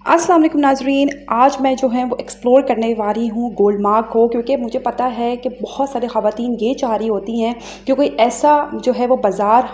अस्सलाम वालेकुम नाज़रीन, आज मैं जो है वो एक्सप्लोर करने वाली हूँ गोलमार्ग को, क्योंकि मुझे पता है कि बहुत सारी ख़वातीन ये चाह रही होती हैं कि कोई ऐसा जो है वो बाज़ार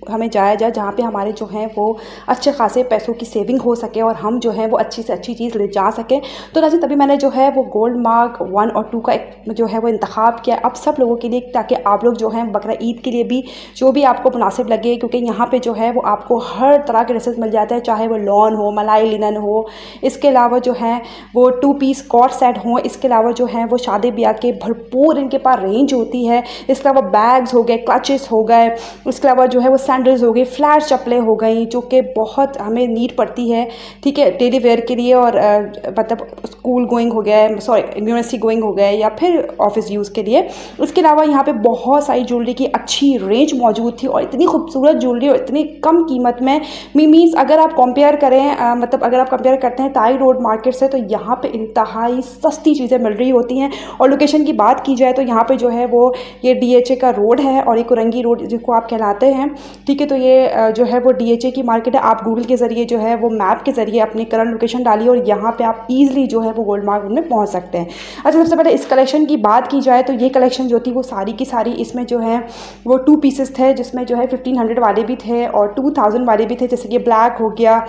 हमें जाया जाए जहाँ पे हमारे जो हैं वो अच्छे खासे पैसों की सेविंग हो सके और हम जो है वो अच्छी से अच्छी चीज़ ले जा सकें। तो नाज़रीन तभी मैंने जो है वो गोलमार्ग 1 और 2 का एक जो है वो इंतखाब किया अब सब लोगों के लिए, ताकि आप लोग जो हैं बकरा ईद के लिए भी जो भी आपको मुनासिब लगे, क्योंकि यहाँ पर जो है वो आपको हर तरह के ड्रेसेस मिल जाते हैं, चाहे वो लॉन हो, मलाई लिनन हो, इसके अलावा जो है वो 2 पीस कॉट सेट हों, इसके अलावा जो है वो शादी ब्याह के भरपूर इनके पास रेंज होती है। इसके अलावा बैग्स हो गए, क्लचेस हो गए, इसके अलावा जो है वो सैंडल्स हो गई, फ्लैट चप्पलें हो गई जो कि बहुत हमें नीड पड़ती है, ठीक है, डेली वेयर के लिए। और मतलब स्कूल गोइंग हो गया, सॉरी यूनिवर्सिटी गोइंग हो गए या फिर ऑफिस यूज़ के लिए। इसके अलावा यहाँ पे बहुत सारी ज्वेलरी की अच्छी रेंज मौजूद थी और इतनी खूबसूरत ज्वेलरी और इतनी कम कीमत में। मीन्स अगर आप कंपेयर करें मतलब अगर आप कंपेयर करते हैं टाई रोड मार्केट से, तो यहाँ पे इंतहाई सस्ती चीज़ें मिल रही होती हैं। और लोकेशन की बात की जाए तो यहाँ पे जो है वो ये DHA का रोड है और ये कुरंगी रोड जिसको आप कहलाते हैं, ठीक है। तो ये जो है वो DHA की मार्केट है। आप गूगल के ज़रिए जो है वो मैप के ज़रिए अपनी करंट लोकेशन डालिए और यहाँ पे आप ईज़िली जो है वो गोलमार्ग में पहुँच सकते हैं। अच्छा, सबसे पहले इस कलेक्शन की बात की जाए तो ये कलेक्शन जो थी वो सारी की सारी इसमें जो है वो 2 पीसेस थे, जिसमें जो है 1500 वाले भी थे और 2000 वाले भी थे। जैसे कि ब्लैक हो गया।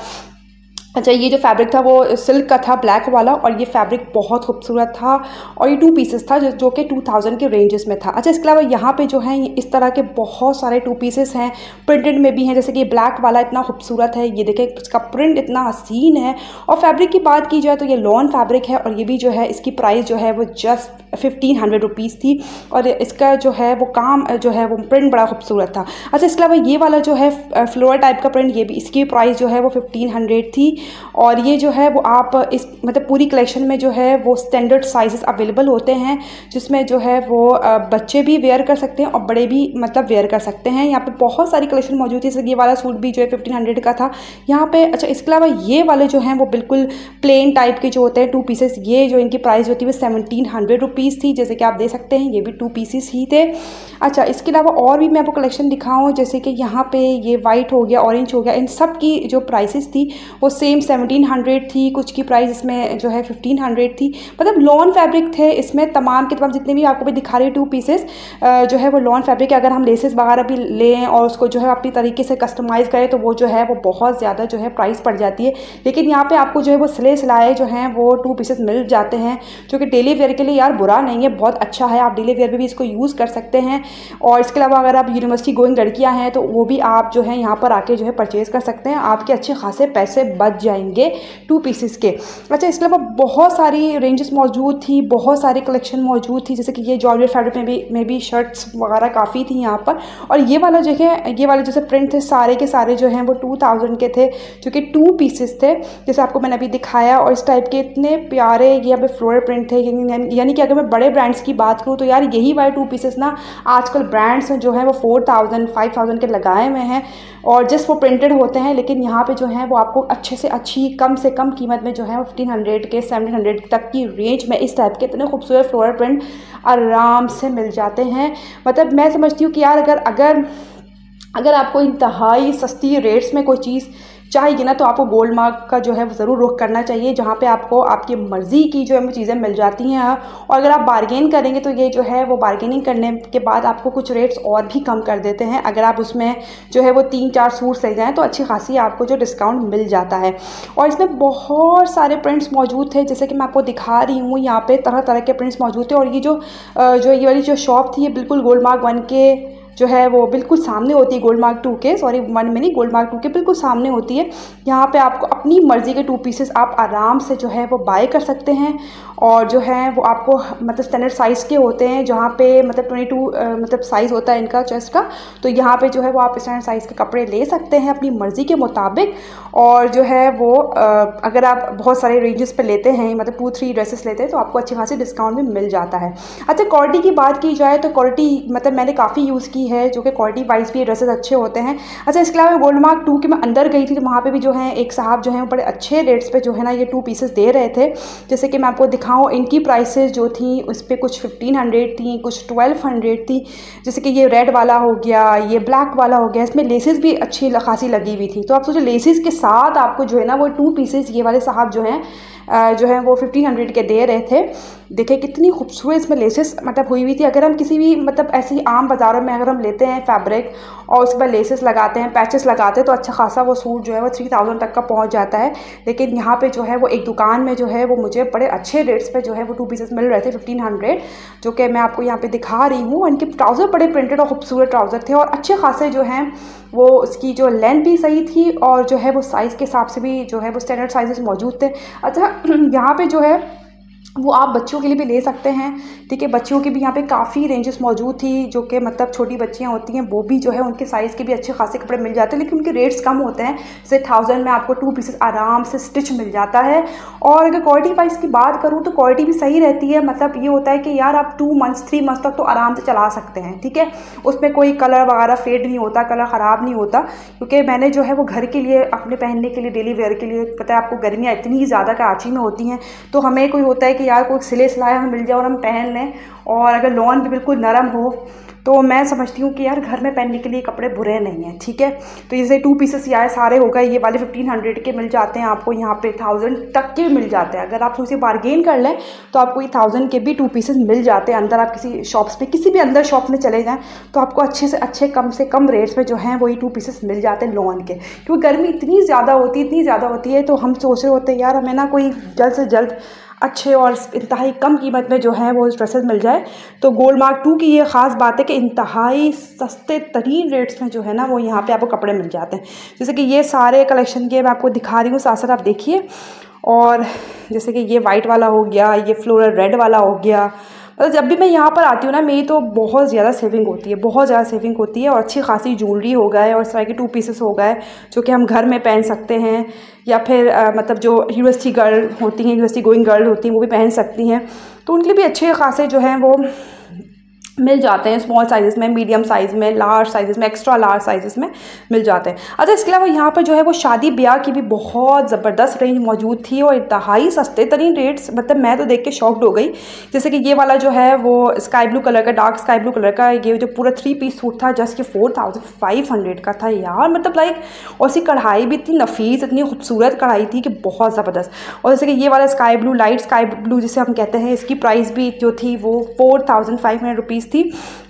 अच्छा, ये जो फैब्रिक था वो सिल्क का था, ब्लैक वाला, और ये फैब्रिक बहुत खूबसूरत था और ये 2 पीसेस था जो कि 2000 के रेंजेस में था। अच्छा, इसके अलावा यहाँ पे जो है इस तरह के बहुत सारे 2 पीसेस हैं, प्रिंटेड में भी हैं। जैसे कि ब्लैक वाला इतना खूबसूरत है, ये देखें इसका प्रिंट इतना हसीन है। और फैब्रिक की बात की जाए तो ये लॉन फैब्रिक है और ये भी जो है इसकी प्राइस जो है वो जस्ट 1500 रुपीज़ थी और इसका जो है वो काम जो है वो प्रिंट बड़ा खूबसूरत था। अच्छा, इसके अलावा ये वाला जो है फ्लोर टाइप का प्रिंट, ये भी इसकी प्राइस जो है वो 1500 थी। और ये जो है वो आप इस मतलब पूरी कलेक्शन में जो है वो स्टैंडर्ड साइजेस अवेलेबल होते हैं, जिसमें जो है वो बच्चे भी वेयर कर सकते हैं और बड़े भी मतलब वेयर कर सकते हैं। यहाँ पे बहुत सारी कलेक्शन मौजूद थी। ये वाला सूट भी जो है 1500 का था यहाँ पे। अच्छा, इसके अलावा ये वाले जो हैं वो बिल्कुल प्लेन टाइप के जो होते हैं 2 पीसेस, ये जो इनकी प्राइस होती है वो 1700 रुपीज़ थी। जैसे कि आप देख सकते हैं ये भी 2 पीसेस ही थे। अच्छा, इसके अलावा और भी मैं आपको कलेक्शन दिखाऊँ, जैसे कि यहाँ पे ये वाइट हो गया, ऑरेंज हो गया, इन सब की जो प्राइसेस थी वो सेम 1700 थी। कुछ की प्राइस इसमें जो है 1500 थी। मतलब लॉन फैब्रिक थे इसमें, तमाम के तमाम जितने भी आपको भी दिखा रही 2 पीसेस जो है वो लॉन फैब्रिक है। अगर हम लेसेस वगैरह भी लें और उसको जो है अपनी तरीके से कस्टमाइज़ करें तो वो जो है वो बहुत ज़्यादा जो है प्राइस पड़ जाती है। लेकिन यहाँ पे आपको जो है वो सिले सिलाए जो हैं वो 2 पीसेस मिल जाते हैं, जो कि डेली वेयर के लिए यार बुरा नहीं है, बहुत अच्छा है। आप डेली वेयर में भी इसको यूज़ कर सकते हैं। और इसके अलावा अगर आप यूनिवर्सिटी गोइंग लड़कियाँ हैं तो वो भी आप जो है यहाँ पर आके जो है परचेज़ कर सकते हैं, आपके अच्छे खासे पैसे बच जाएंगे 2 पीसेस के। अच्छा, इसके अलावा बहुत सारी रेंजेस मौजूद थी, बहुत सारी कलेक्शन मौजूद थी। जैसे कि ये जॉर्जेट फैब्रिक में भी शर्ट्स वगैरह काफ़ी थी यहाँ पर। और ये वाला जो है ये वाले जैसे प्रिंट थे सारे के सारे जो हैं वो 2000 के थे, जो कि 2 पीसेस थे जैसे आपको मैंने अभी दिखाया। और इस टाइप के इतने प्यारे ये यहाँ पे फ्लोरल प्रिंट थे। यानी कि अगर मैं बड़े ब्रांड्स की बात करूँ तो यार यही वाले 2 पीसेस ना आजकल ब्रांड्स जो हैं वो 4000 5000 के लगाए हुए हैं और जस्ट वो प्रिंटेड होते हैं। लेकिन यहाँ पे जो है वो आपको अच्छे से अच्छी कम से कम कीमत में जो है 1500 के 1700 तक की रेंज में इस टाइप के इतने खूबसूरत फ्लोरल प्रिंट आराम से मिल जाते हैं। मतलब मैं समझती हूँ कि यार अगर आपको इंतहाई सस्ती रेट्स में कोई चीज़ चाहिए ना तो आपको गोलमार्ग का जो है वो ज़रूर रुख करना चाहिए, जहाँ पे आपको आपकी मर्ज़ी की जो है वो चीज़ें मिल जाती हैं। और अगर आप बार्गेन करेंगे तो ये जो है वो बार्गेनिंग करने के बाद आपको कुछ रेट्स और भी कम कर देते हैं। अगर आप उसमें जो है वो 3-4 सूट्स ले जाएँ तो अच्छी खासी आपको जो डिस्काउंट मिल जाता है। और इसमें बहुत सारे प्रिंट्स मौजूद थे, जैसे कि मैं आपको दिखा रही हूँ यहाँ पर तरह तरह के प्रिंट्स मौजूद थे। और ये ये वाली जो शॉप थी ये बिल्कुल गोलमार्ग 1 के जो है वो बिल्कुल सामने होती है, गोलमार्ग 2 के, सॉरी 1 में नहीं, गोलमार्ग 2 के बिल्कुल सामने होती है। यहाँ पे आपको अपनी मर्ज़ी के 2 पीसेस आप आराम से जो है वो बाय कर सकते हैं। और जो है वो आपको मतलब स्टैंडर्ड साइज़ के होते हैं, जहाँ पे मतलब 22 मतलब साइज़ होता है इनका चेस्ट का। तो यहाँ पे जो है वो आप स्टैंडर्ड साइज़ के कपड़े ले सकते हैं अपनी मर्ज़ी के मुताबिक। और जो है वो अगर आप बहुत सारे रेंजेस पे लेते हैं, मतलब 2-3 ड्रेसेस लेते हैं तो आपको अच्छी खासी डिस्काउंट भी मिल जाता है। अच्छा, क्वालिटी की बात की जाए तो क्वालिटी मतलब मैंने काफ़ी यूज़ की है, जो कि क्वालिटी वाइज भी ये ड्रेसेस अच्छे होते हैं। अच्छा, इसके अलावा गोल्ड मार्क 2 के मैं अंदर गई थी तो वहाँ पे भी जो है एक साहब जो हैं वो बड़े अच्छे रेट्स पे जो है ना ये 2 पीसेस दे रहे थे। जैसे कि मैं आपको दिखाऊँ, इनकी प्राइसेस जो थी उस पर कुछ 1500 थी, कुछ 1200 थी। जैसे कि ये रेड वाला हो गया, ये ब्लैक वाला हो गया, इसमें लेसेस भी अच्छी खासी लगी हुई थी। तो आप सोचो लेसेस के साथ आपको जो है ना वो 2 पीसेस ये वाले साहब जो हैं वो 1500 के दे रहे थे। देखिए कितनी खूबसूरत इसमें लेसेस मतलब हुई हुई थी। अगर हम किसी भी मतलब ऐसे ही आम बाज़ारों में अगर हम लेते हैं फैब्रिक और उसके बाद लेसेस लगाते हैं, पैचेस लगाते हैं, तो अच्छा खासा वो सूट जो है वो 3000 तक का पहुंच जाता है। लेकिन यहाँ पे जो है वो एक दुकान में जो है वो मुझे बड़े अच्छे रेट्स पे जो है वो 2 पीसेस मिल रहे थे 1500, जो कि मैं आपको यहाँ पे दिखा रही हूँ। इनके ट्राउज़र बड़े प्रिंटेड और खूबसूरत ट्राउज़र थे और अच्छे खासे जो हैं वो उसकी जो लेंथ भी सही थी और जो है वो साइज़ के हिसाब से भी जो है वो स्टैंडर्ड साइजेस मौजूद थे। अच्छा, यहाँ पे जो है वो आप बच्चों के लिए भी ले सकते हैं, ठीक है। बच्चियों की भी यहाँ पे काफ़ी रेंजेस मौजूद थी, जो कि मतलब छोटी बच्चियाँ होती हैं वो भी जो है उनके साइज़ के भी अच्छे खासे कपड़े मिल जाते हैं, लेकिन उनके रेट्स कम होते हैं। जैसे 1000 में आपको 2 पीसेस आराम से स्टिच मिल जाता है। और अगर क्वालिटी वाइज की बात करूँ तो क्वालिटी भी सही रहती है। मतलब ये होता है कि यार आप 2 मंथ्स 3 मंथ्स तक तो आराम से चला सकते हैं, ठीक है। उसमें कोई कलर वगैरह फेड नहीं होता, कलर ख़राब नहीं होता। क्योंकि मैंने जो है वो घर के लिए अपने पहनने के लिए डेली वेयर के लिए, पता है आपको गर्मियाँ इतनी ज़्यादा कराची में होती हैं, तो हमें कोई होता है कि यार कोई सिले सिलाया हमें मिल जाए और हम पहन लें, और अगर लॉन भी बिल्कुल नरम हो तो मैं समझती हूँ कि यार घर में पहनने के लिए कपड़े बुरे नहीं हैं, ठीक है। तो जैसे 2 पीसेस ये आए सारे हो गए, ये वाले 1500 के मिल जाते हैं आपको, यहाँ पे 1000 तक के भी मिल जाते हैं। अगर आप थोड़ी सी बार्गेन कर लें तो आपको ये 1000 के भी 2 पीसेस मिल जाते हैं। अंदर आप किसी शॉप्स पे किसी भी अंदर शॉप में चले जाएँ तो आपको अच्छे से अच्छे कम से कम रेट्स में जो हैं वही 2 पीसेस मिल जाते हैं लॉन के। क्योंकि गर्मी इतनी ज़्यादा होती है तो हम सोच रहे होते हैं यार हमें ना कोई जल्द से जल्द अच्छे और इंतहाई कम कीमत में जो है वो ड्रेसेस मिल जाए। तो गोल्ड मार्क 2 की ये ख़ास बात है कि इंतहाई सस्ते तरीन रेट्स में जो है ना वो यहाँ पे आपको कपड़े मिल जाते हैं। जैसे कि ये सारे कलेक्शन के मैं आपको दिखा रही हूँ, साथ साथ आप देखिए। और जैसे कि ये वाइट वाला हो गया, ये फ्लोरल रेड वाला हो गया। मतलब जब भी मैं यहाँ पर आती हूँ ना मेरी तो बहुत ज़्यादा सेविंग होती है, बहुत ज़्यादा सेविंग होती है। और अच्छी खासी ज्वेलरी हो गए और इस तरह के 2 पीसेस हो गए जो कि हम घर में पहन सकते हैं, या फिर मतलब जो यूनिवर्सिटी गर्ल होती हैं, यूनिवर्सिटी गोइंग गर्ल होती हैं, वो भी पहन सकती हैं। तो उनके लिए भी अच्छे खासे जो हैं वो मिल जाते हैं, स्मॉल साइज़ में, मीडियम साइज़ में, लार्ज साइज़ में, एक्स्ट्रा लार्ज साइज़ में मिल जाते हैं। अच्छा, इसके अलावा यहाँ पर जो है वो शादी ब्याह की भी बहुत ज़बरदस्त रेंज मौजूद थी और इंतहाई सस्ते तरीन रेट्स। मतलब मैं तो देख के शॉक्ड हो गई। जैसे कि ये वाला जो है वो स्काई ब्लू कलर का, डार्क स्काई ब्लू कलर का, ये जो पूरा 3 पीस सूट था जस्ट कि 4500 का था यार। मतलब लाइक, और उसकी कढ़ाई भी इतनी नफीस, इतनी खूबसूरत कढ़ाई थी कि बहुत ज़बरदस्त। और जैसे कि ये वाला sky blue, light sky blue जिसे हम कहते हैं, इसकी प्राइस भी जो थी वो 4500 रुपीज़ थी।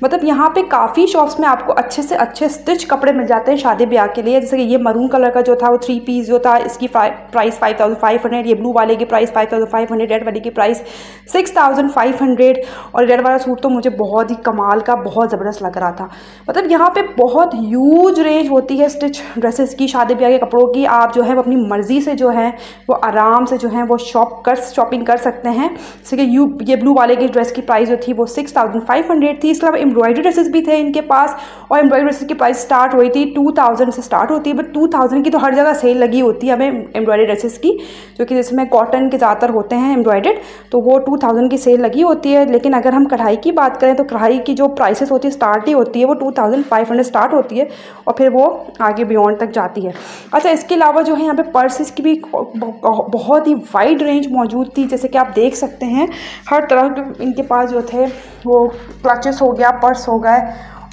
मतलब यहाँ पे काफ़ी शॉप्स में आपको अच्छे से अच्छे स्टिच कपड़े मिल जाते हैं शादी ब्याह के लिए। जैसे कि ये मरून कलर का जो था वो 3 पीस जो था, इसकी प्राइस 5500, ये ब्लू वाले की प्राइस 5500, रेड वाले की प्राइस 6500। और रेड वाला सूट तो मुझे बहुत ही कमाल का, बहुत ज़बरदस्त लग रहा था। मतलब यहाँ पे बहुत ह्यूज रेंज होती है स्टिच ड्रेसेस की, शादी ब्याह के कपड़ों की। आप जो है वो अपनी मर्ज़ी से जो है वो आराम से जो है वो शॉपिंग कर सकते हैं। जैसे कि ये ब्लू वाले की ड्रेस की प्राइस जो थी वो 6500 थी। इसके अलावा एम्ब्रॉयडरी ड्रेसेस भी थे इनके पास, और एम्ब्रॉयडरी ड्रेसेस की प्राइस स्टार्ट हुई थी 2000 से स्टार्ट होती है। बट 2000 की तो हर जगह सेल लगी होती है हमें एम्ब्रॉयडरी ड्रेसेस की, जो कि जिसमें कॉटन के ज़्यादातर होते हैं एम्ब्रॉयडर्ड, तो वो 2000 की सेल लगी होती है। लेकिन अगर हम कढ़ाई की बात करें तो कढ़ाई की जो प्राइसेस होती है स्टार्ट ही होती है वो 2500 स्टार्ट होती है और फिर वो आगे बियॉन्ड तक जाती है। अच्छा, इसके अलावा जो है यहाँ पे पर्सेस की भी बहुत ही वाइड रेंज मौजूद थी। जैसे कि आप देख सकते हैं हर तरह के इनके पास जो थे वो क्लचेस हो गया, पर्स हो गए,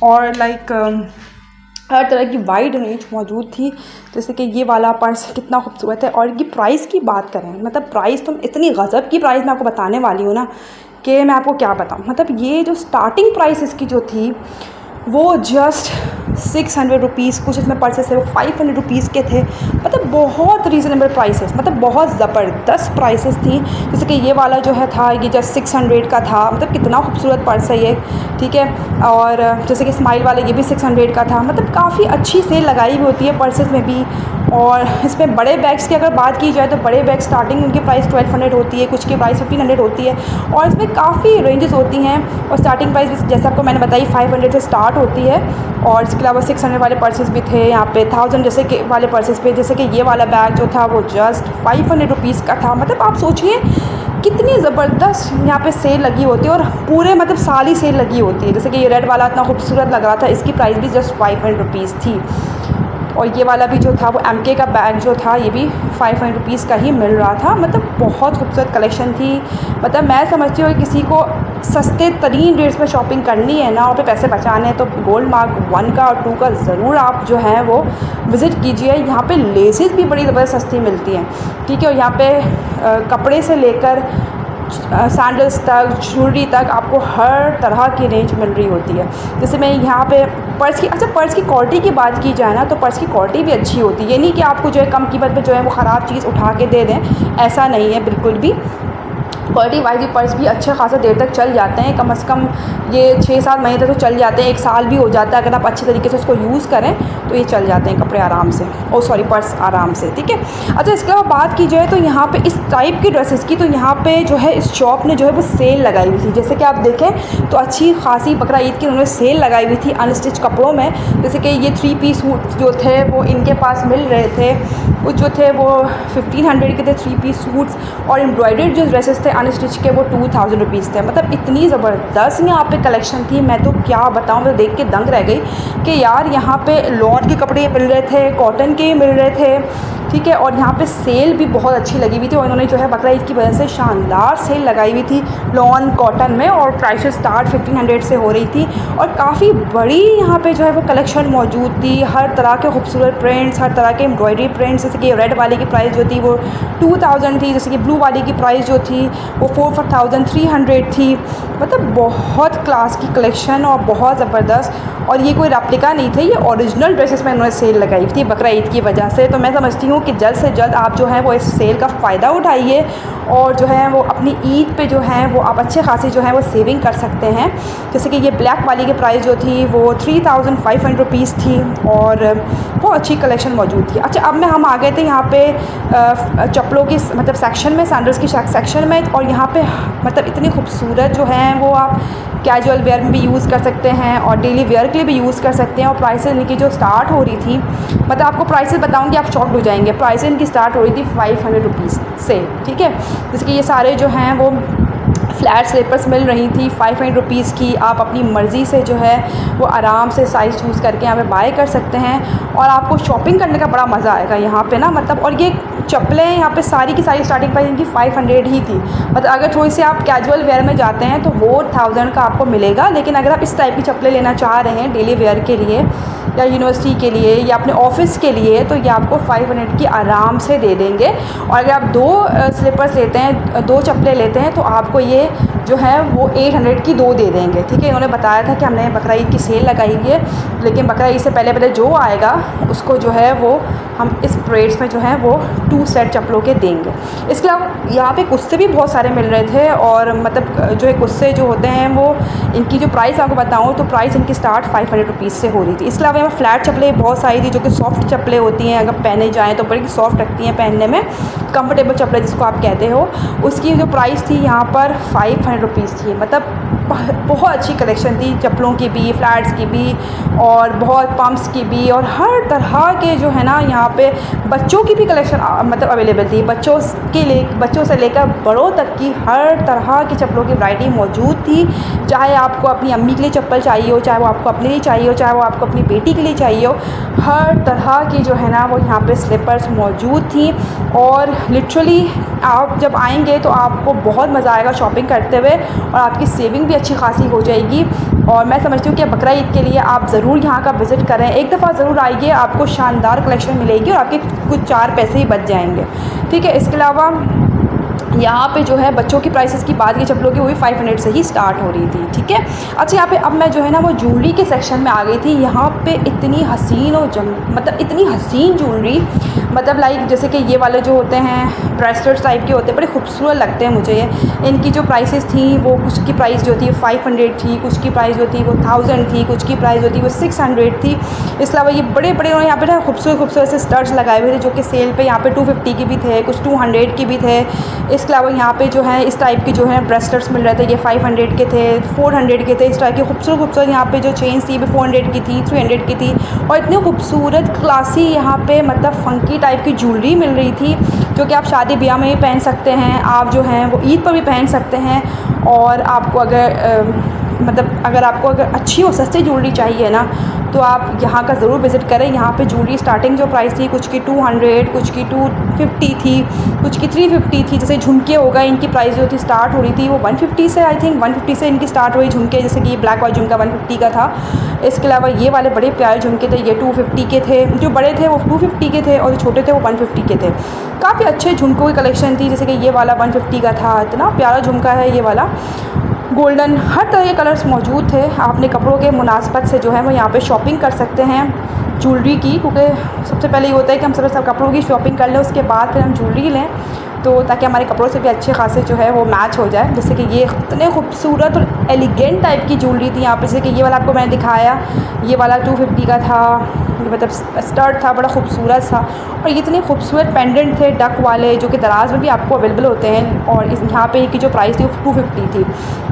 और लाइक हर तरह की वाइड रेंज मौजूद थी। जैसे कि ये वाला पर्स कितना खूबसूरत है। और इनकी प्राइस की बात करें, मतलब प्राइस तो इतनी गज़ब की प्राइस मैं आपको बताने वाली हूँ ना कि मैं आपको क्या बताऊँ। मतलब ये जो स्टार्टिंग प्राइस इसकी जो थी वो जस्ट 600 रुपीज़, कुछ इसमें पर्सेस है वो 500 रुपीज़ के थे। मतलब बहुत रीज़नेबल प्राइसेस, मतलब बहुत ज़बरदस्त प्राइसेस थी। जैसे कि ये वाला जो है था ये जस्ट 600 का था। मतलब कितना खूबसूरत पर्स है ये, ठीक है। और जैसे कि स्माइल वाला ये भी 600 का था। मतलब काफ़ी अच्छी सेल लगाई हुई होती है पर्सेस में भी। और इसमें बड़े बैग्स की अगर बात की जाए तो बड़े बैग स्टार्टिंग उनकी प्राइस 1200 होती है, कुछ की प्राइस 1500 होती है, और इसमें काफ़ी रेंजेस होती हैं। और स्टार्टिंग प्राइस जैसे आपको मैंने बताई 500 से स्टार्ट होती है। और इसके अलावा 600 वाले पर्सेस भी थे यहाँ पे, 1000 जैसे कि वाले पर्सेस पे, जैसे कि ये वाला बैग जो था वो जस्ट 500 रुपीज़ का था। मतलब आप सोचिए कितनी ज़बरदस्त यहाँ पे सेल लगी होती है, और पूरे मतलब साल ही सेल लगी होती है। जैसे कि ये रेड वाला इतना खूबसूरत लग रहा था, इसकी प्राइस भी जस्ट 500 रुपीज़ थी। और ये वाला भी जो था वो MK का बैग जो था ये भी 500 रुपीज़ का ही मिल रहा था। मतलब बहुत खूबसूरत कलेक्शन थी। मतलब मैं समझती हूँ कि किसी को सस्ते तरीन रेट्स में शॉपिंग करनी है ना, और पे पैसे बचाने हैं, तो गोल्ड मार्क 1 का और 2 का ज़रूर आप जो है वो विज़िट कीजिए। यहाँ पे लेसेस भी बड़ी ज़बरदस्त सस्ती मिलती हैं, ठीक है। और यहाँ पे कपड़े से लेकर सैंडल्स तक, ज्वेलरी तक आपको हर तरह की रेंज मिल रही होती है। जैसे मैं यहाँ पे पर्स की क्वालिटी की बात की जाए ना, तो पर्स की क्वालिटी भी अच्छी होती है। ये नहीं कि आपको जो है कम कीमत पे जो है वो ख़राब चीज़ उठा के दे दें, ऐसा नहीं है बिल्कुल भी। क्वालिटी वाइज भी पर्स भी अच्छे खासा देर तक चल जाते हैं, कम से कम ये 6-7 महीने तक तो चल जाते हैं, 1 साल भी हो जाता है अगर आप अच्छे तरीके से उसको यूज़ करें तो ये चल जाते हैं कपड़े आराम से, पर्स आराम से, ठीक है। अच्छा, इसके अलावा बात की जाए तो यहाँ पे इस टाइप की ड्रेसेस की, तो यहाँ पे जो है इस शॉप ने जो है वो सेल लगाई हुई थी। जैसे कि आप देखें तो अच्छी खासी बकरा ईद की उन्होंने सेल लगाई हुई थी अनस्टिच कपड़ों में। जैसे कि ये 3 पीस सूट जो थे वो इनके पास मिल रहे थे, कुछ जो थे वो 1500 के थे 3 पीस सूट्स, और एम्ब्रॉयडर्ड जो ड्रेसेस थे अनस्टिच के वो 2000 रुपीज़ थे। मतलब इतनी ज़बरदस्त यहाँ पे कलेक्शन थी, मैं तो क्या बताऊँ, मैं देख के दंग रह गई कि यार यहाँ पे लॉन के कपड़े मिल रहे थे, कॉटन के मिल रहे थे, ठीक है। और यहाँ पे सेल भी बहुत अच्छी लगी हुई थी, और इन्होंने जो है बकरा ईद की वजह से शानदार सेल लगाई हुई थी लॉन कॉटन में, और प्राइसेस स्टार्ट 1500 से हो रही थी। और काफ़ी बड़ी यहाँ पे जो है वो कलेक्शन मौजूद थी, हर तरह के खूबसूरत प्रिंट्स, हर तरह के एम्ब्रॉयडरी प्रिंट्स। जैसे कि रेड वाले की प्राइस जो थी वो 2000 थी, जैसे कि ब्लू वाली की प्राइस जो थी वो 4300 थी। मतलब बहुत क्लास की कलेक्शन और बहुत ज़बरदस्त। और ये कोई रेप्लिका नहीं थे, ये ओरिजिनल ड्रेसेस में उन्होंने सेल लगाई हुई थी बकरा ईद की वजह से। तो मैं समझती हूँ कि जल्द से जल्द आप जो है वो इस सेल का फ़ायदा उठाइए, और जो है वो अपनी ईद पे जो है वो आप अच्छे खासी जो है वो सेविंग कर सकते हैं। जैसे कि ये ब्लैक वाली की प्राइस जो थी वो 3500 रुपीज़ थी, और बहुत अच्छी कलेक्शन मौजूद थी। अच्छा, अब हम आ गए थे यहाँ पे चप्पलों की मतलब सेक्शन में, सैंडल्स की सेक्शन में। और यहाँ पे मतलब इतनी खूबसूरत जो है वो आप कैजुअल वेयर में भी यूज़ कर सकते हैं और डेली वेयर के लिए भी यूज़ कर सकते हैं। और प्राइसेस इनकी जो स्टार्ट हो रही थी, मतलब आपको प्राइसेस बताऊंगी आप शॉक्ड हो जाएंगे। प्राइसेस इनकी स्टार्ट हो रही थी 500 रुपीज़ से, ठीक है। जैसे कि ये सारे जो हैं वो फ्लैट स्लीपर्स मिल रही थी 500 रुपीज़ की। आप अपनी मर्ज़ी से जो है वो आराम से साइज़ चूज़ करके यहाँ पे बाय कर सकते हैं, और आपको शॉपिंग करने का बड़ा मज़ा आएगा यहाँ पे ना। मतलब और ये चप्पलें यहाँ पे सारी की सारी स्टार्टिंग प्राइस इनकी 500 ही थी। मतलब अगर थोड़ी सी आप कैजुअल वेयर में जाते हैं तो वो 1000 का आपको मिलेगा, लेकिन अगर आप इस टाइप की चप्पलें लेना चाह रहे हैं डेली वेयर के लिए या यूनिवर्सिटी के लिए या अपने ऑफिस के लिए, तो ये आपको 500 की आराम से दे देंगे। और अगर आप 2 स्लीपर्स लेते हैं, 2 चप्पलें लेते हैं, तो आपको ये जो है वो 800 की 2 दे देंगे, ठीक है। इन्होंने बताया था कि हमने बकरा ईद की सेल लगाई हुई है, लेकिन बकरा ईद से पहले जो आएगा उसको जो है वो हम इस रेट्स में जो है वो 2 सेट चप्पलों के देंगे। इसके अलावा यहाँ पे कुस्से भी बहुत सारे मिल रहे थे, और मतलब जो है कुस्से जो होते हैं वो इनकी जो प्राइस आपको बताऊँ तो प्राइस इनकी स्टार्ट 500 रुपीज़ से हो रही थी। इसके अलावा यहाँ फ्लैट चप्पलें बहुत सारी थी जो कि सॉफ्ट चप्पलें होती हैं, अगर पहने जाएँ तो बड़ी सॉफ्ट लगती हैं पहनने में, कंफर्टेबल चप्पलें जिसको आप कहते हो, उसकी जो प्राइस थी यहाँ पर 500 रुपीज़ थी। मतलब बहुत अच्छी कलेक्शन थी चप्पलों की भी, फ्लैट्स की भी, और बहुत पम्प्स की भी, और हर तरह के जो है ना यहाँ पे बच्चों की भी कलेक्शन मतलब अवेलेबल थी। बच्चों से लेकर बड़ों तक की हर तरह की चप्पलों की वैरायटी मौजूद थी। चाहे आपको अपनी अम्मी के लिए चप्पल चाहिए हो, चाहे वो आपको अपने लिए चाहिए हो, चाहे वो आपको अपनी बेटी के लिए चाहिए हो, हर तरह की जो है ना वो यहाँ पे स्लीपर्स मौजूद थी। और लिटरली आप जब आएंगे तो आपको बहुत मज़ा आएगा शॉपिंग करते हुए, और आपकी सेविंग भी अच्छी खासी हो जाएगी। और मैं समझती हूँ कि बकरा ईद के लिए आप ज़रूर यहाँ का विज़िट करें, एक दफ़ा ज़रूर आइए, आपको शानदार कलेक्शन मिलेगी और आपके कुछ 4 पैसे ही बच जाएंगे, ठीक है। इसके अलावा यहाँ पे जो है बच्चों की प्राइसेस की बात की चप्पलों की, वो भी 500 से ही स्टार्ट हो रही थी, ठीक है। अच्छा, यहाँ पे अब मैं जो है ना वो ज्वेलरी के सेक्शन में आ गई थी। यहाँ पे इतनी हसीन और मतलब इतनी हसीन ज्वेलरी, मतलब लाइक जैसे कि ये वाले जो होते हैं ब्रेसलेट्स टाइप के होते हैं, बड़े खूबसूरत लगते हैं मुझे ये। इनकी जो प्राइसेस थी वो कुछ की प्राइस जो थी 500 थी, कुछ की प्राइस जो थी वो 1000 थी, कुछ की प्राइस जो थी वो 600 थी। इसके अलावा ये बड़े बड़े उन्होंने यहाँ पे ना खूबसूरत से स्टड्स लगाए हुए थे जो कि सेल पे यहाँ पे 250 के भी थे, कुछ 200 के भी थे। इसके अलावा यहाँ पे जो है इस टाइप के जो है ब्रेसलेट्स मिल रहे थे, ये 500 के थे, 400 के थे। इस टाइप के खूबसूरत यहाँ पे जो चेन्स थी वो 400 की थी, 300 की थी। और इतनी खूबसूरत क्लासी यहाँ पे मतलब फंकी टाइप की ज्वेलरी मिल रही थी जो कि आप शादी ब्याह में भी पहन सकते हैं, आप जो हैं वो ईद पर भी पहन सकते हैं। और आपको अगर आपको अच्छी और सस्ती ज्वेलरी चाहिए ना, तो आप यहाँ का ज़रूर विज़िट करें। यहाँ पे ज्वेलरी स्टार्टिंग जो प्राइस थी कुछ की 200, कुछ की 250 थी, कुछ की 350 थी। जैसे झुमके हो गए, इनकी प्राइस जो थी स्टार्ट हो रही थी वो 150 से, आई थिंक 150 से इनकी स्टार्ट हुई झुमके। जैसे कि ये ब्लैक वाइट झुमका 150 का था। इसके अलावा ये वाले बड़े प्यारे झुमके थे, ये 250 के थे। जो बड़े थे वो 250 के थे और जो छोटे थे वो 150 के थे। काफ़ी अच्छे झुमकों की कलेक्शन थी। जैसे कि ये वाला 150 का था, इतना प्यारा झुमका है ये वाला, गोल्डन, हर तरह के कलर्स मौजूद थे। आपने कपड़ों के मुनासबत से जो है वो यहाँ पे शॉपिंग कर सकते हैं ज्वेलरी की, क्योंकि सबसे पहले ये होता है कि हम सब कपड़ों की शॉपिंग कर लें, उसके बाद फिर हम ज्वेलरी लें, तो ताकि हमारे कपड़ों से भी अच्छे खासे जो है वो मैच हो जाए। जैसे कि ये इतने खूबसूरत और एलिगेंट टाइप की ज्वेलरी थी यहाँ पे। जैसे कि ये वाला आपको मैंने दिखाया, ये वाला 250 का था, मतलब स्टड था, बड़ा खूबसूरत सा। और ये इतने खूबसूरत पेंडेंट थे डक वाले जो कि दराज में भी आपको अवेलेबल होते हैं। और यहाँ पे की जो प्राइस थी वो 250 थी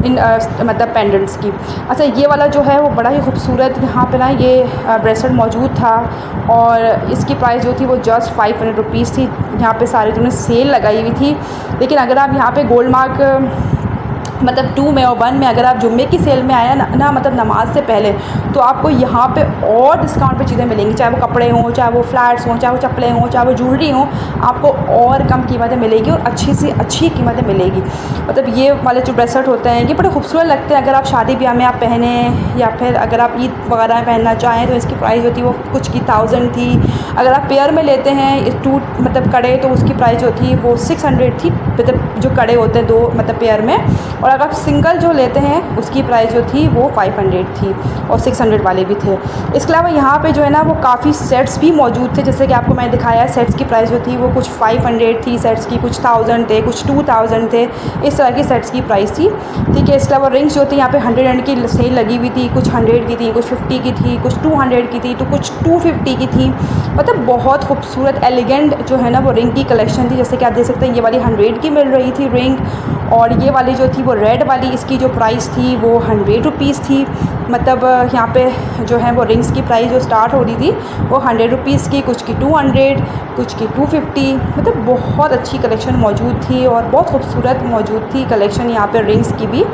इन मतलब पेंडेंट्स की। अच्छा, ये वाला जो है वो बड़ा ही खूबसूरत यहाँ पे ना ये ब्रेसलेट मौजूद था और इसकी प्राइस जो थी वो जस्ट 500 रुपीज़ थी। यहाँ पे सारे जो सेल लगाई हुई थी। लेकिन अगर आप यहाँ पे गोल्ड मार्क मतलब 2 में और 1 में अगर आप जुम्मे की सेल में आया ना मतलब नमाज से पहले, तो आपको यहाँ पे और डिस्काउंट पे चीज़ें मिलेंगी। चाहे वो कपड़े हों, चाहे वो फ्लैट्स हों, चाहे वो चप्पलें हों, चाहे वो ज्वेलरी हों, आपको और कम कीमतें मिलेगी और अच्छी से अच्छी कीमतें मिलेगी। मतलब ये वाले जो ब्रेसलेट होते हैं ये बड़े खूबसूरत लगते हैं। अगर आप शादी ब्याह में आप पहने या फिर अगर आप ईद वगैरह में पहनना चाहें तो इसकी प्राइस जो थी वो कुछ की 1000 थी। अगर आप पेयर में लेते हैं 2 मतलब कड़े, तो उसकी प्राइस जो थी वो 600 थी, मतलब जो कड़े होते हैं 2 मतलब पेयर में। और अगर आप सिंगल जो लेते हैं उसकी प्राइस जो थी वो 500 थी और 600 वाले भी थे। इसके अलावा यहाँ पे जो है ना वो काफ़ी सेट्स भी मौजूद थे। जैसे कि आपको मैंने दिखाया, सेट्स की प्राइस जो थी वो कुछ 500 थी, सेट्स की कुछ 1000 थे, कुछ 2000 थे। इस तरह की सेट्स की प्राइस थी, ठीक है। इसके अलावा रिंग्स जो थी यहाँ पे 100 की सेल लगी हुई थी, कुछ 100 की थी, कुछ 50 की थी, कुछ 200 की थी, तो कुछ 250 की थी। मतलब बहुत खूबसूरत एलिगेंट जो है ना वो रिंग की कलेक्शन थी। जैसे कि आप देख सकते हैं ये वाली 100 की मिल रही थी रिंग, और ये वाली जो थी वो रेड वाली, इसकी जो प्राइस थी वो 100 रुपीज़ थी। मतलब यहाँ पे जो है वो रिंग्स की प्राइस जो स्टार्ट हो रही थी वो 100 रुपीज़ की, कुछ की 200, कुछ की 250। मतलब बहुत अच्छी कलेक्शन मौजूद थी और बहुत खूबसूरत मौजूद थी कलेक्शन यहाँ पे रिंग्स की भी।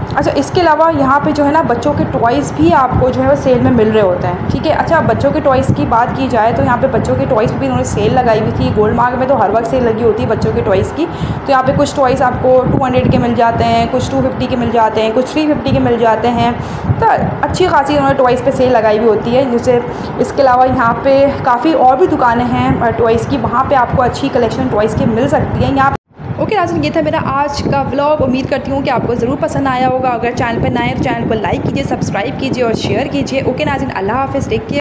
अच्छा, इसके अलावा यहाँ पे जो है ना बच्चों के टॉयज़ भी आपको जो है वो सेल में मिल रहे होते हैं, ठीक है। अच्छा, बच्चों के टॉयज़ की बात की जाए तो यहाँ पे बच्चों के टॉयज़ भी उन्होंने सेल लगाई हुई थी। गोल्ड मार्क में तो हर वक्त सेल लगी होती है बच्चों के टॉयज़ की। तो यहाँ पे कुछ टॉयज़ आपको 200 के मिल जाते हैं, कुछ 250 के मिल जाते हैं, कुछ 350 के मिल जाते हैं। तो अच्छी खासी उन्होंने टॉयज़ पे सेल लगाई हुई होती है। जैसे इसके अलावा यहाँ पे काफ़ी और भी दुकानें हैं टॉयज़ की, वहाँ पर आपको अच्छी कलेक्शन टॉयज़ की मिल सकती है। यहाँ ओके नाज़रीन, ये था मेरा आज का व्लॉग। उम्मीद करती हूँ कि आपको ज़रूर पसंद आया होगा। अगर चैनल पर नए हैं तो चैनल को लाइक कीजिए, सब्सक्राइब कीजिए और शेयर कीजिए। ओके नाज़रीन, अल्लाह हाफ़िज़, टेक केयर।